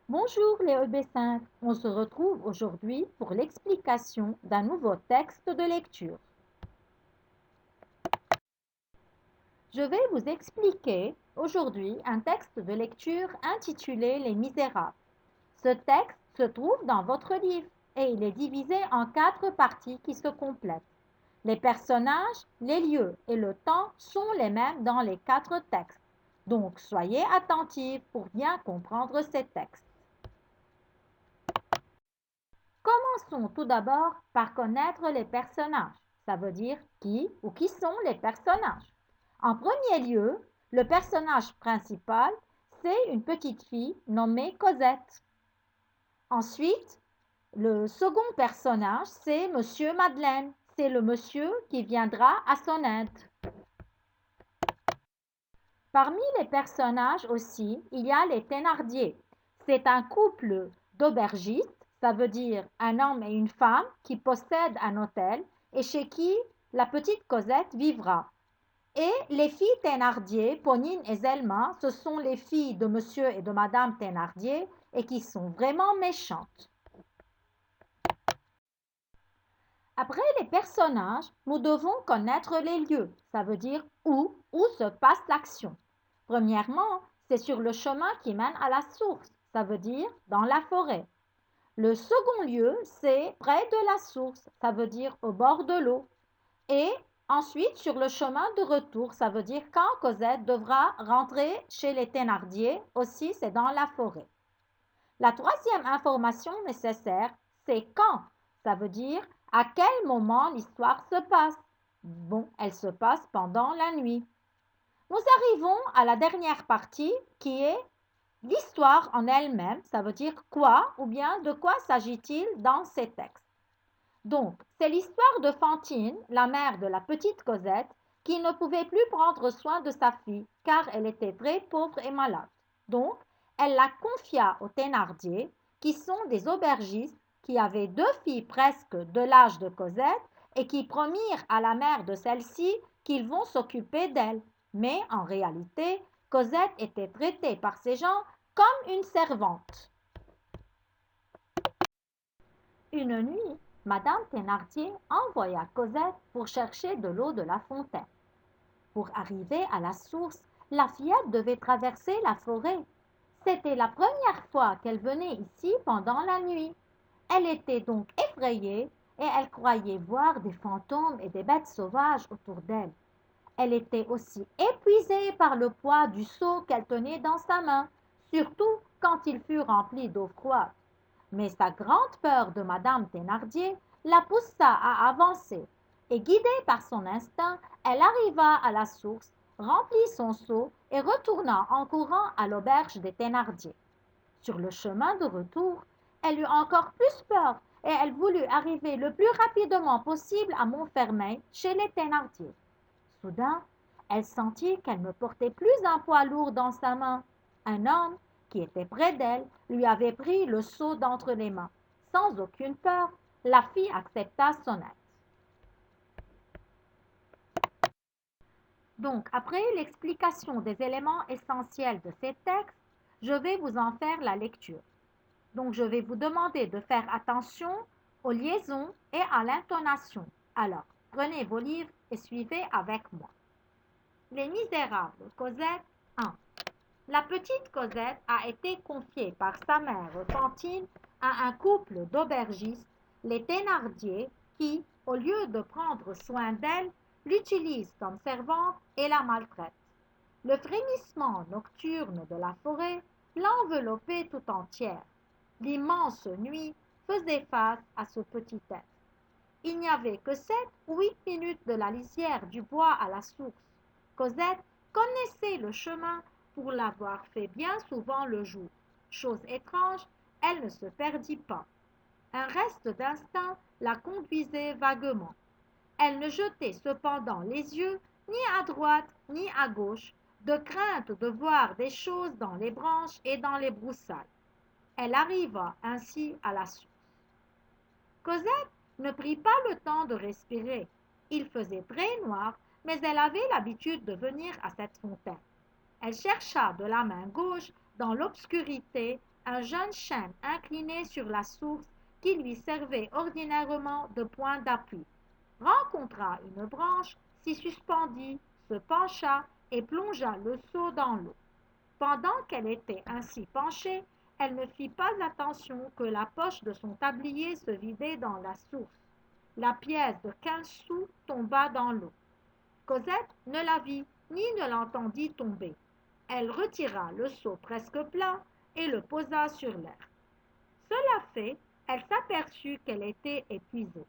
Bonjour les EB5, on se retrouve aujourd'hui pour l'explication d'un nouveau texte de lecture. Je vais vous expliquer aujourd'hui un texte de lecture intitulé Les Misérables. Ce texte se trouve dans votre livre et il est divisé en 4 parties qui se complètent. Les personnages, les lieux et le temps sont les mêmes dans les 4 textes. Donc soyez attentifs pour bien comprendre ces textes. Commençons tout d'abord par connaître les personnages. Ça veut dire qui ou qui sont les personnages. En premier lieu, le personnage principal, c'est une petite fille nommée Cosette. Ensuite, le second personnage, c'est Monsieur Madeleine. C'est le monsieur qui viendra à son aide. Parmi les personnages aussi, il y a les Thénardier. C'est un couple d'aubergistes, ça veut dire un homme et une femme qui possèdent un hôtel et chez qui la petite Cosette vivra. Et les filles Thénardier, Ponine et Zelma, ce sont les filles de monsieur et de madame Thénardier et qui sont vraiment méchantes. Après les personnages, nous devons connaître les lieux, ça veut dire où se passe l'action. Premièrement, c'est sur le chemin qui mène à la source, ça veut dire dans la forêt. Le second lieu, c'est près de la source, ça veut dire au bord de l'eau. Et ensuite, sur le chemin de retour, ça veut dire quand Cosette devra rentrer chez les Thénardier, aussi c'est dans la forêt. La troisième information nécessaire, c'est quand. Ça veut dire à quel moment l'histoire se passe. Bon, elle se passe pendant la nuit. Nous arrivons à la dernière partie qui est l'histoire en elle-même. Ça veut dire quoi ou bien de quoi s'agit-il dans ces textes. Donc, c'est l'histoire de Fantine, la mère de la petite Cosette, qui ne pouvait plus prendre soin de sa fille car elle était très pauvre et malade. Donc, elle la confia aux Thénardier, qui sont des aubergistes qui avaient 2 filles presque de l'âge de Cosette et qui promirent à la mère de celle-ci qu'ils vont s'occuper d'elle. Mais en réalité, Cosette était traitée par ces gens comme une servante. Une nuit, madame Thénardier envoya Cosette pour chercher de l'eau de la fontaine. Pour arriver à la source, la fillette devait traverser la forêt. C'était la première fois qu'elle venait ici pendant la nuit. Elle était donc effrayée et elle croyait voir des fantômes et des bêtes sauvages autour d'elle. Elle était aussi épuisée par le poids du seau qu'elle tenait dans sa main, surtout quand il fut rempli d'eau froide. Mais sa grande peur de madame Thénardier la poussa à avancer, et guidée par son instinct, elle arriva à la source, remplit son seau et retourna en courant à l'auberge des Thénardier. Sur le chemin de retour, elle eut encore plus peur et elle voulut arriver le plus rapidement possible à Montfermeil, chez les Thénardier. Soudain, elle sentit qu'elle ne portait plus un poids lourd dans sa main. Un homme, qui était près d'elle, lui avait pris le seau d'entre les mains. Sans aucune peur, la fille accepta son aide. Donc, après l'explication des éléments essentiels de ces textes, je vais vous en faire la lecture. Donc, je vais vous demander de faire attention aux liaisons et à l'intonation. Alors, prenez vos livres et suivez avec moi. Les Misérables, Cosette 1. La petite Cosette a été confiée par sa mère Fantine à un couple d'aubergistes, les Thénardier, qui, au lieu de prendre soin d'elle, l'utilisent comme servante et la maltraitent. Le frémissement nocturne de la forêt l'enveloppait tout entière. L'immense nuit faisait face à ce petit être. Il n'y avait que 7 ou 8 minutes de la lisière du bois à la source. Cosette connaissait le chemin pour l'avoir fait bien souvent le jour. Chose étrange, elle ne se perdit pas. Un reste d'instinct la conduisait vaguement. Elle ne jetait cependant les yeux ni à droite ni à gauche, de crainte de voir des choses dans les branches et dans les broussailles. Elle arriva ainsi à la source. Cosette ne prit pas le temps de respirer. Il faisait très noir, mais elle avait l'habitude de venir à cette fontaine. Elle chercha de la main gauche, dans l'obscurité, un jeune chêne incliné sur la source qui lui servait ordinairement de point d'appui, rencontra une branche, s'y suspendit, se pencha et plongea le seau dans l'eau. Pendant qu'elle était ainsi penchée, elle ne fit pas attention que la poche de son tablier se vidait dans la source. La pièce de 15 sous tomba dans l'eau. Cosette ne la vit ni ne l'entendit tomber. Elle retira le seau presque plein et le posa sur l'air. Cela fait, elle s'aperçut qu'elle était épuisée.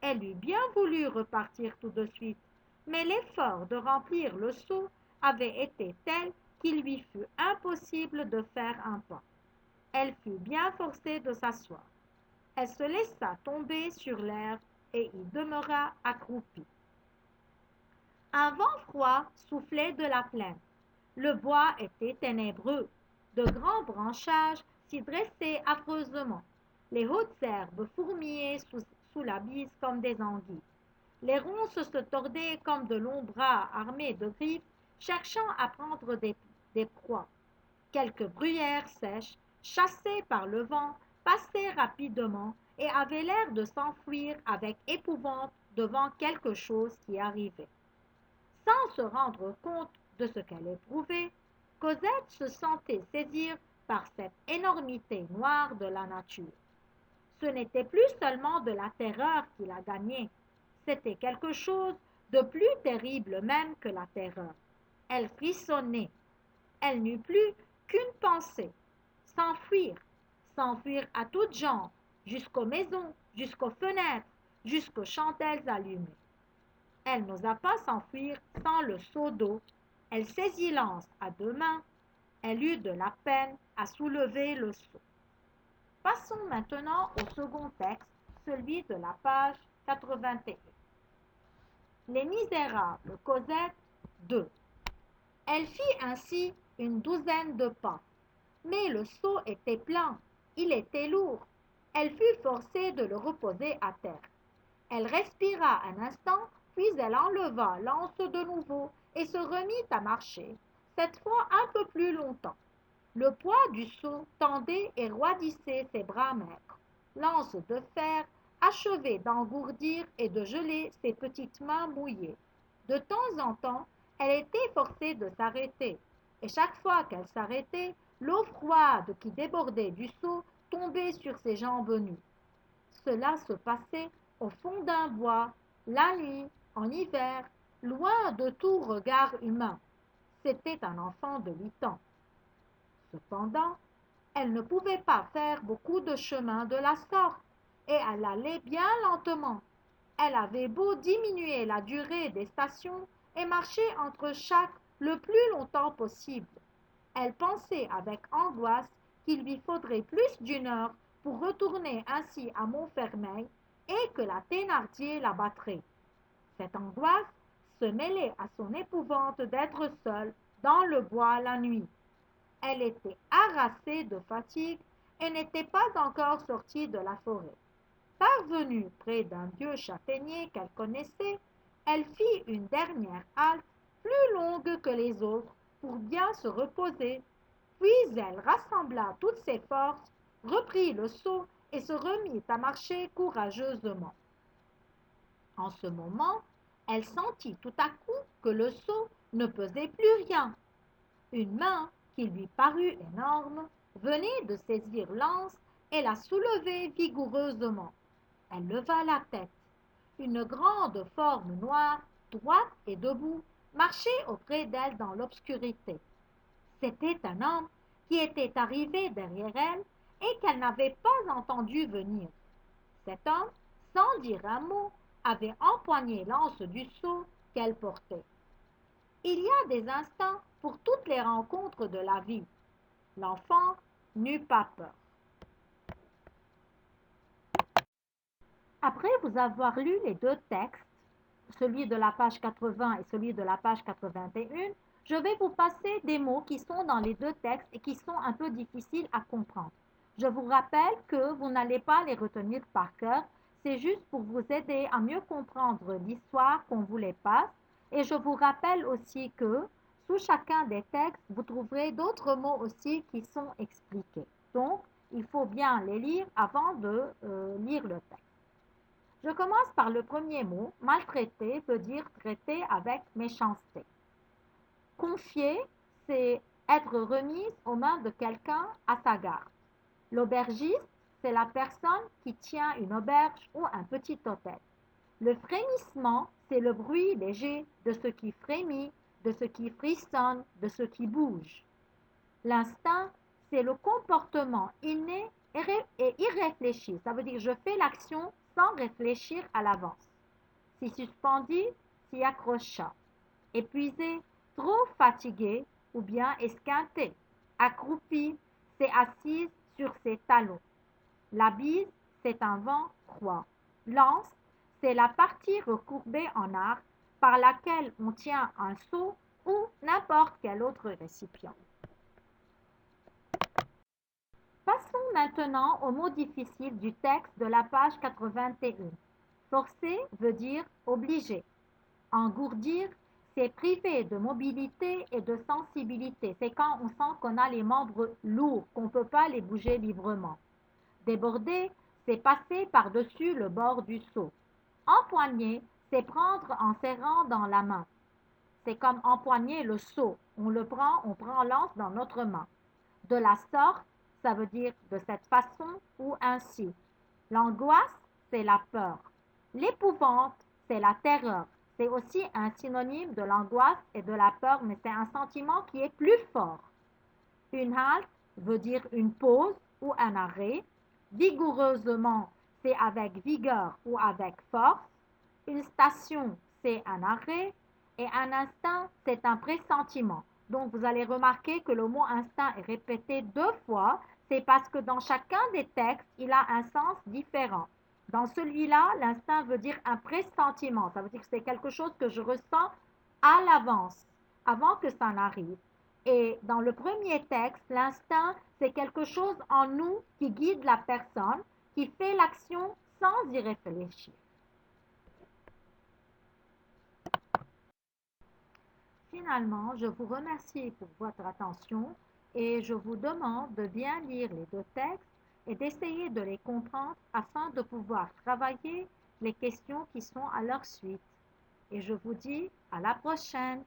Elle eût bien voulu repartir tout de suite, mais l'effort de remplir le seau avait été tel qu'il lui fut impossible de faire un pas. Elle fut bien forcée de s'asseoir. Elle se laissa tomber sur l'herbe et y demeura accroupie. Un vent froid soufflait de la plaine. Le bois était ténébreux. De grands branchages s'y dressaient affreusement. Les hautes herbes fourmillaient sous la bise comme des anguilles. Les ronces se tordaient comme de longs bras armés de griffes, cherchant à prendre des proies. Quelques bruyères sèches, chassées par le vent, passaient rapidement et avaient l'air de s'enfuir avec épouvante devant quelque chose qui arrivait. Sans se rendre compte de ce qu'elle éprouvait, Cosette se sentait saisir par cette énormité noire de la nature. Ce n'était plus seulement de la terreur qui la gagnait, c'était quelque chose de plus terrible même que la terreur. Elle frissonnait. Elle n'eut plus qu'une pensée, s'enfuir, s'enfuir à toutes jambes, jusqu'aux maisons, jusqu'aux fenêtres, jusqu'aux chandelles allumées. Elle n'osa pas s'enfuir sans le seau d'eau. Elle saisit l'anse à 2 mains. Elle eut de la peine à soulever le seau. Passons maintenant au second texte, celui de la page 81. Les Misérables, Cosette 2. Elle fit ainsi une douzaine de pas. Mais le seau était plein, il était lourd. Elle fut forcée de le reposer à terre. Elle respira un instant, puis elle enleva l'anse de nouveau et se remit à marcher, cette fois un peu plus longtemps. Le poids du seau tendait et roidissait ses bras maigres. L'anse de fer achevait d'engourdir et de geler ses petites mains mouillées. De temps en temps, elle était forcée de s'arrêter, et chaque fois qu'elle s'arrêtait, l'eau froide qui débordait du seau tombait sur ses jambes nues. Cela se passait au fond d'un bois, la nuit, en hiver, loin de tout regard humain. C'était un enfant de 8 ans. Cependant, elle ne pouvait pas faire beaucoup de chemin de la sorte, et elle allait bien lentement. Elle avait beau diminuer la durée des stations et marcher entre chaque le plus longtemps possible. Elle pensait avec angoisse qu'il lui faudrait plus d'1 heure pour retourner ainsi à Montfermeil et que la Thénardier la battrait. Cette angoisse se mêlait à son épouvante d'être seule dans le bois la nuit. Elle était harassée de fatigue et n'était pas encore sortie de la forêt. Parvenue près d'un vieux châtaignier qu'elle connaissait, elle fit une dernière halte plus longue que les autres pour bien se reposer. Puis elle rassembla toutes ses forces, reprit le seau et se remit à marcher courageusement. En ce moment, elle sentit tout à coup que le seau ne pesait plus rien. Une main, qui lui parut énorme, venait de saisir l'anse et la soulever vigoureusement. Elle leva la tête. Une grande forme noire, droite et debout, marchait auprès d'elle dans l'obscurité. C'était un homme qui était arrivé derrière elle et qu'elle n'avait pas entendu venir. Cet homme, sans dire un mot, avait empoigné l'anse du seau qu'elle portait. Il y a des instants pour toutes les rencontres de la vie. L'enfant n'eut pas peur. Après vous avoir lu les 2 textes, celui de la page 80 et celui de la page 81, je vais vous passer des mots qui sont dans les 2 textes et qui sont un peu difficiles à comprendre. Je vous rappelle que vous n'allez pas les retenir par cœur, c'est juste pour vous aider à mieux comprendre l'histoire qu'on vous les passe. Et je vous rappelle aussi que sous chacun des textes, vous trouverez d'autres mots aussi qui sont expliqués. Donc, il faut bien les lire avant de lire le texte. Je commence par le premier mot. Maltraiter veut dire traiter avec méchanceté. Confier, c'est être remise aux mains de quelqu'un à sa garde. L'aubergiste, c'est la personne qui tient une auberge ou un petit hôtel. Le frémissement, c'est le bruit léger de ce qui frémit, de ce qui frissonne, de ce qui bouge. L'instinct, c'est le comportement inné et irréfléchi. Ça veut dire je fais l'action sans réfléchir à l'avance. S'y suspendu, s'y accrocha. Épuisé, trop fatigué ou bien esquinté. Accroupi, c'est assise sur ses talons. La bise, c'est un vent froid. L'anse, c'est la partie recourbée en arc par laquelle on tient un seau ou n'importe quel autre récipient. Passons maintenant au mot difficile du texte de la page 81. Forcer veut dire obligé. Engourdir, c'est priver de mobilité et de sensibilité. C'est quand on sent qu'on a les membres lourds, qu'on ne peut pas les bouger librement. Déborder, c'est passer par-dessus le bord du seau. Empoigner, c'est prendre en serrant dans la main. C'est comme empoigner le seau. On lance dans notre main. De la sorte, ça veut dire de cette façon ou ainsi. L'angoisse, c'est la peur. L'épouvante, c'est la terreur. C'est aussi un synonyme de l'angoisse et de la peur, mais c'est un sentiment qui est plus fort. Une halte veut dire une pause ou un arrêt. Vigoureusement, c'est avec vigueur ou avec force. Une station, c'est un arrêt. Et un instinct, c'est un pressentiment. Donc, vous allez remarquer que le mot instinct est répété 2 fois. C'est parce que dans chacun des textes, il a un sens différent. Dans celui-là, l'instinct veut dire un pressentiment. Ça veut dire que c'est quelque chose que je ressens à l'avance, avant que ça n'arrive. Et dans le premier texte, l'instinct, c'est quelque chose en nous qui guide la personne, qui fait l'action sans y réfléchir. Finalement, je vous remercie pour votre attention et je vous demande de bien lire les 2 textes et d'essayer de les comprendre afin de pouvoir travailler les questions qui sont à leur suite. Et je vous dis à la prochaine.